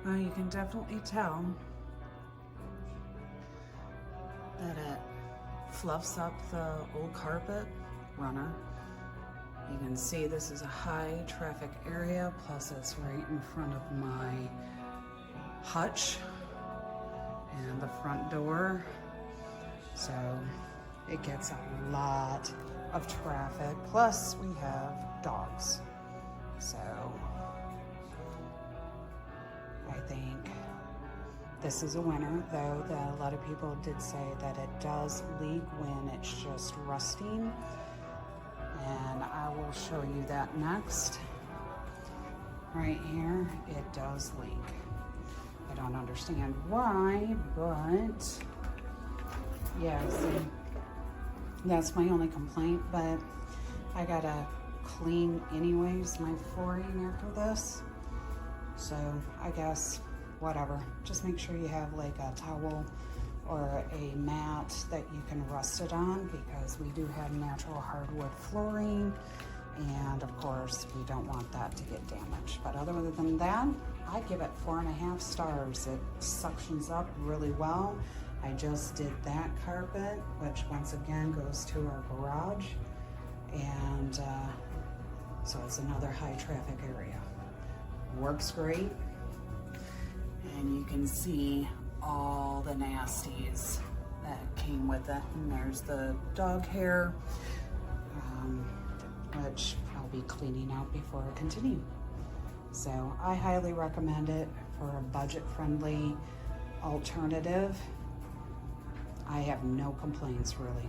You can definitely tell that it fluffs up the old carpet runner. You can see this is a high traffic area, plus it's right in front of my hutch and the front door. So it gets a lot of traffic. Plus we have dogs. So I think this is a winner, though a lot of people did say that it does leak when it's just rusting. And I will show you that next. Right here, it does leak. I don't understand why, but yeah, see, that's my only complaint, but I gotta clean anyways my flooring after this. So I guess whatever, just make sure you have like a towel or a mat that you can rest it on, because we do have natural hardwood flooring, and of course we don't want that to get damaged. But other than that, I give it 4.5 stars. It suctions up really well. I just did that carpet, which once again goes to our garage, and so it's another high traffic area. Works great, and you can see all the nasties that came with it. And there's the dog hair, which I'll be cleaning out before I continue. So I highly recommend it for a budget-friendly alternative. I have no complaints, really.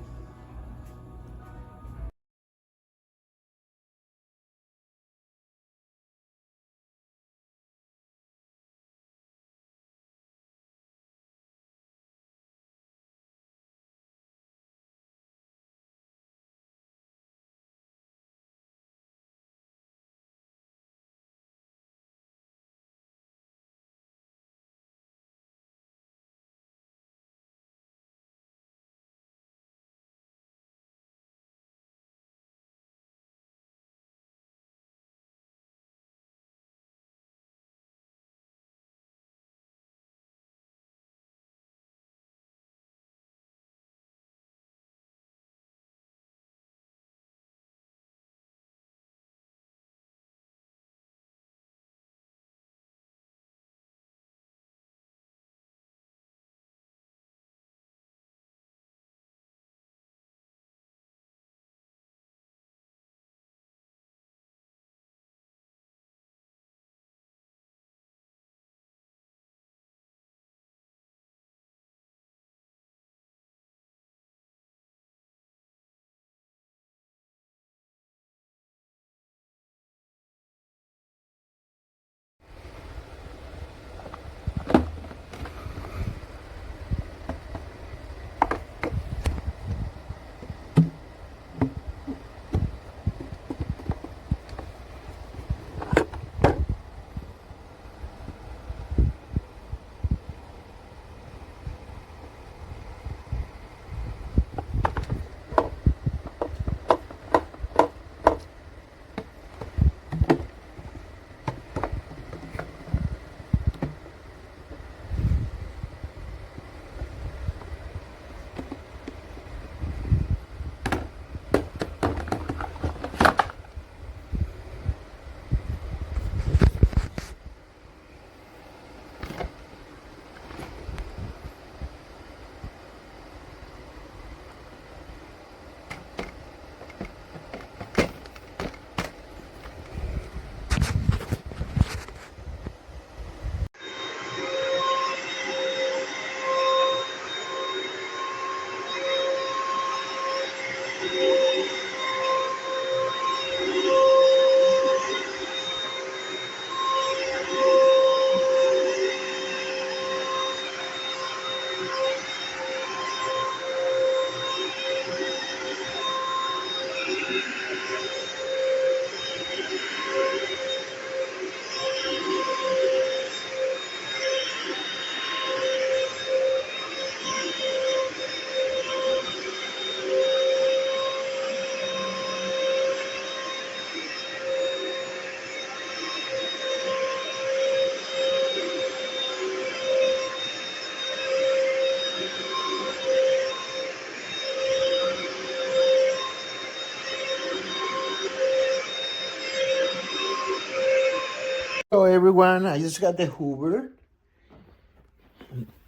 everyone, I just got the Hoover.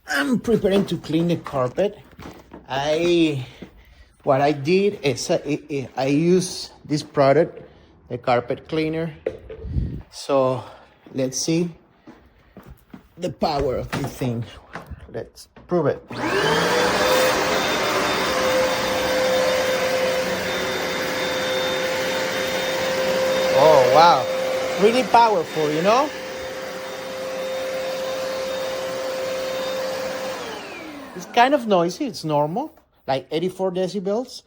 I'm preparing to clean the carpet. What I did is I use this product, the carpet cleaner. So let's see the power of this thing. Let's prove it. Oh wow, really powerful, you know? It's kind of noisy, it's normal, like 84 decibels,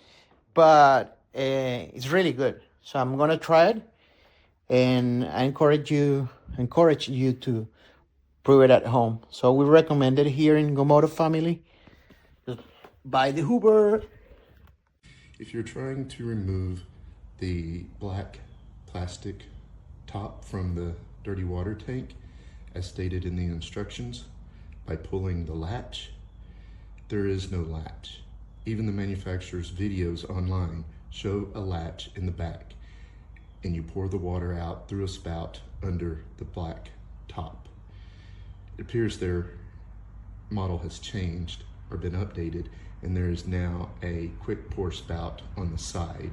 but it's really good. So I'm gonna try it, and I encourage you to prove it at home. So we recommend it here in Gomoto family. Just buy the Hoover. If you're trying to remove the black plastic top from the dirty water tank, as stated in the instructions, by pulling the latch, there is no latch. Even the manufacturer's videos online show a latch in the back, and you pour the water out through a spout under the black top. It appears their model has changed or been updated, and there is now a quick pour spout on the side.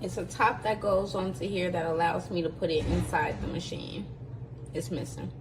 It's a top that goes onto here that allows me to put it inside the machine. It's missing.